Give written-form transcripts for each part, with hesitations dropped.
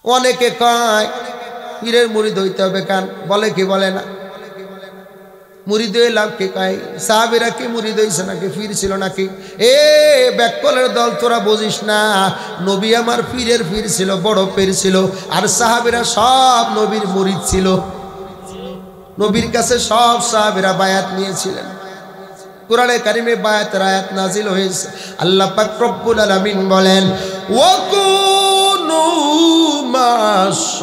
অনেকে কয় পীরের মুরিদ হইতে হবে কান, বলে কি বলে না? মুরিদ হইলাম কে কয়? সাহাবীরা কি মুরিদ হইছে নাকি পীর ছিল নাকি? এ ব্যাককলের দল, তোরা বুঝিস না। নবী আমার পীরের পীর ছিল, বড় পীর ছিল। আর সাহাবীরা সব নবীর মুরিদ ছিল। নবীর কাছে সব সাহাবীরা বায়াত নিয়েছিলেন। কুরআনে কারিমে বায়াতের আয়াত নাজিল হয়েছে। আল্লাহ পাক রব্বুল আলামিন বলেন, ওয়াকুনু মাসাদিকিন।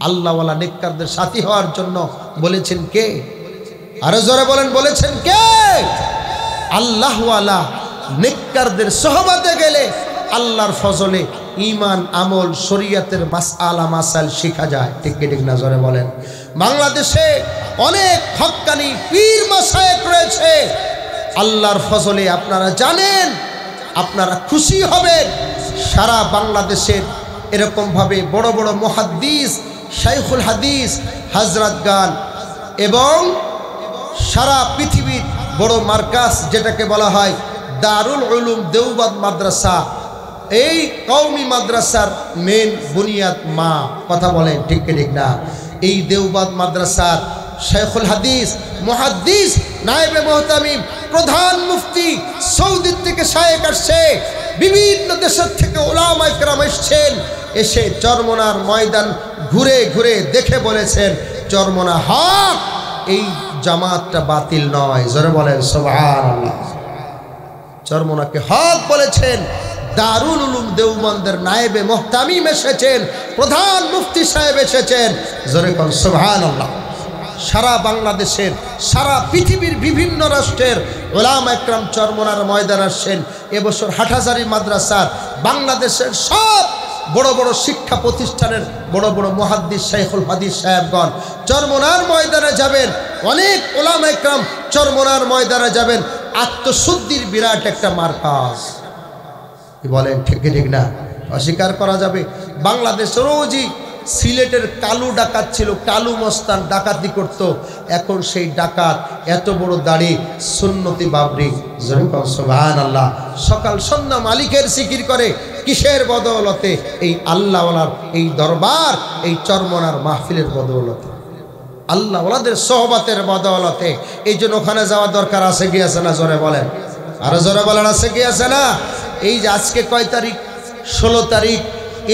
আল্লাহওয়ালা নেককারদের সাথী হওয়ার জন্য বলেছেন কে? আরো জোরে বলেন, বলেছেন কে? আল্লাহওয়ালা নেককারদের সোহবতে গেলে আল্লাহর ফজলে ঈমান, আমল, শরীয়তের মাসআলা মাসাইল শেখা যায়। ঠিক ঠিক না? জোরে বলেন। বাংলাদেশে অনেক হক্কানি পীর মাশায়েখ রয়েছে। আল্লাহর ফজলে আপনারা জানেন, আপনারা খুশি হবেন। সারা বাংলাদেশের এরকম ভাবে বড় বড় মুহাদ্দিস, শাইখুল হাদিস, হযরতগান এবং সারা পৃথিবীর বড় মার্কাজ যেটাকে বলা হয় দারুল উলুম দেওবন্দ মাদ্রাসা, এই কওমি মাদ্রাসার মেন বুনিয়াদ মা। কথা বলেন ঠিক ঠিক না? এই দেওবন্দ মাদ্রাসার শাইখুল হাদিস, মুহাদ্দিস, নায়েবে মুহতামিম, প্রধান মুফতি, সৌদি থেকে শায়েখ আসছে, বিভিন্ন দেশের থেকে উলামা ইকরাম এসেছেন। এসে চরমনার ময়দান ঘুরে ঘুরে দেখে বলেছেন চরমনা হক, এই জামাতটা বাতিল নয়। জোরে বলেন সুবহানাল্লাহ। চরমনাকে হক বলেছেন। দারুল উলুম দেওবন্দের নায়েবে মুহতামিম এসেছেন, প্রধান মুফতি সাহেব এসেছেন। জোরে কোন সুবহানাল্লাহ। সারা বাংলাদেশের, সারা পৃথিবীর বিভিন্ন রাষ্ট্রের উলামা ইকরাম চরমনার ময়দান আসছেন। এবছর হাটহাজারী মাদ্রাসার, বাংলাদেশের সব বড় বড় শিক্ষা প্রতিষ্ঠানের বড় বড় মুহাদ্দিস, শাইখুল হাদিস সাহেবগণ চরমনার ময়দানে যাবেন। অনেক উলামা ইকরাম চরমনার ময়দানে যাবেন। আত্মশুদ্ধির বিরাট একটা মার্কাজ। কি বলেন ঠিক ঠিক না? অস্বীকার করা যাবে? বাংলাদেশ রোজই সিলেটের কালু ডাকাত ছিল, কালু মস্তান ডাকাতি করত। এখন সেই ডাকাত এত বড় দাড়ি, সুন্নতি বাবরি। সুবহানাল্লাহ। সকাল সন্ধ্যা মালিকের জিকির করে। কিসের বদৌলতে? এই আল্লাহওয়ালার এই দরবার, এই চরমনার মাহফিলের বদৌলতে, আল্লাহওয়ালাদের সোহবতের বদৌলতে। এই জন্য ওখানে যাওয়ার দরকার আছে কি আছে না? জোরে বলেন, আরো জোরে বলেন, আছে কি আছে না? এই যে আজকে কয় তারিখ? 16 তারিখ।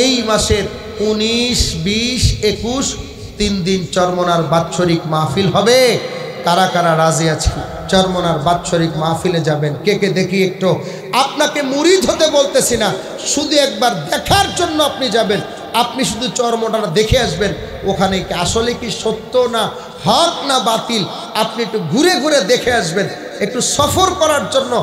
এই মাসের 19, 20, 21 3 দিন চরমনার বাৎসরিক মাহফিল হবে। কারা কারা রাজি আছে চরমনার বাৎসরিক মাহফিলে যাবেন? কে কে দেখি একটু। আপনাকে মুরিদ হতে বলতেছি না, শুধু একবার দেখার জন্য আপনি যাবেন। আপনি শুধু চরমনাটা দেখে আসবেন, ওখানে কি আসলে কি সত্য না হক না বাতিল, আপনি একটু ঘুরে ঘুরে দেখে আসবেন। একটু সফর করার জন্য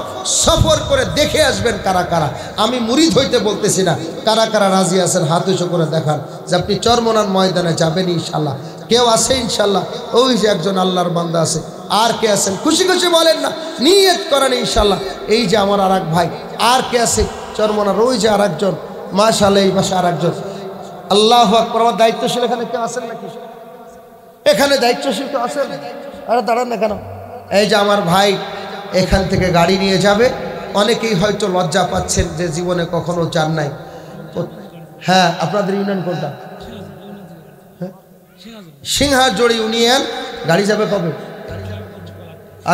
সফর করে দেখে আসবেন কারা কারা। আমি মুরিদ হইতে বলতেছি না। কারা কারা রাজি আছেন হাত উঁচু করে দেখান যে আপনি চরমনার ময়দানে যাবেন ইনশাল্লাহ। কেউ আছে ইনশাল্লাহ? ওই যে একজন আল্লাহর বান্দা আছে। আর কে আছেন? খুশি খুশি বলেন না, নিয়ত করেন ইনশাল্লাহ। এই যে আমার আর এক ভাই। আর কে আছে চরমনার? ওই যে আর একজন, মাশাআল্লাহ। এই পাশে আর একজন। আল্লাহু আকবার। আমার দায়িত্বশীল এখানে কেউ আছেন নাকি? এখানে দায়িত্বশীল কেউ আছেন? আরে দাঁড়ান না কেন? এই যে আমার ভাই এখান থেকে গাড়ি নিয়ে যাবে। অনেকেই হয়তো লজ্জা পাচ্ছেন যে জীবনে কখনো যান নাই। হ্যাঁ, আপনাদের ইউনিয়ন কোনটা? সিংহাজড়ি ইউনিয়ন। গাড়ি যাবে কবে?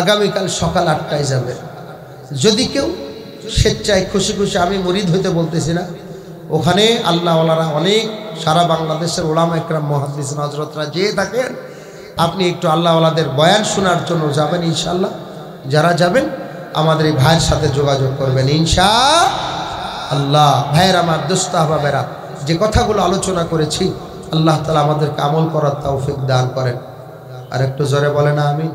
আগামীকাল সকাল 8টায় যাবে। যদি কেউ স্বেচ্ছায় খুশি খুশি, আমি মুরিদ হইতে বলতেছি না, ওখানে আল্লাহওয়ালারা অনেক, সারা বাংলাদেশের উলামা ইকরাম, মুহাদ্দিস, হযরতরা যে থাকেন, আপনি একটু আল্লাহওয়ালাদের বয়ান শোনার জন্য যাবেন ইনশাআল্লাহ। যারা যাবেন আমাদের এই ভাইয়ের সাথে যোগাযোগ করবেন ইনশাআল্লাহ। ভাইয়ের আমার, দোস্ত আহবাবেরা, যে কথাগুলো আলোচনা করেছি, আল্লাহ তাআলা আমাদেরকে আমল করার তৌফিক দান করেন। আর একটু জোরে বলেন আমিন।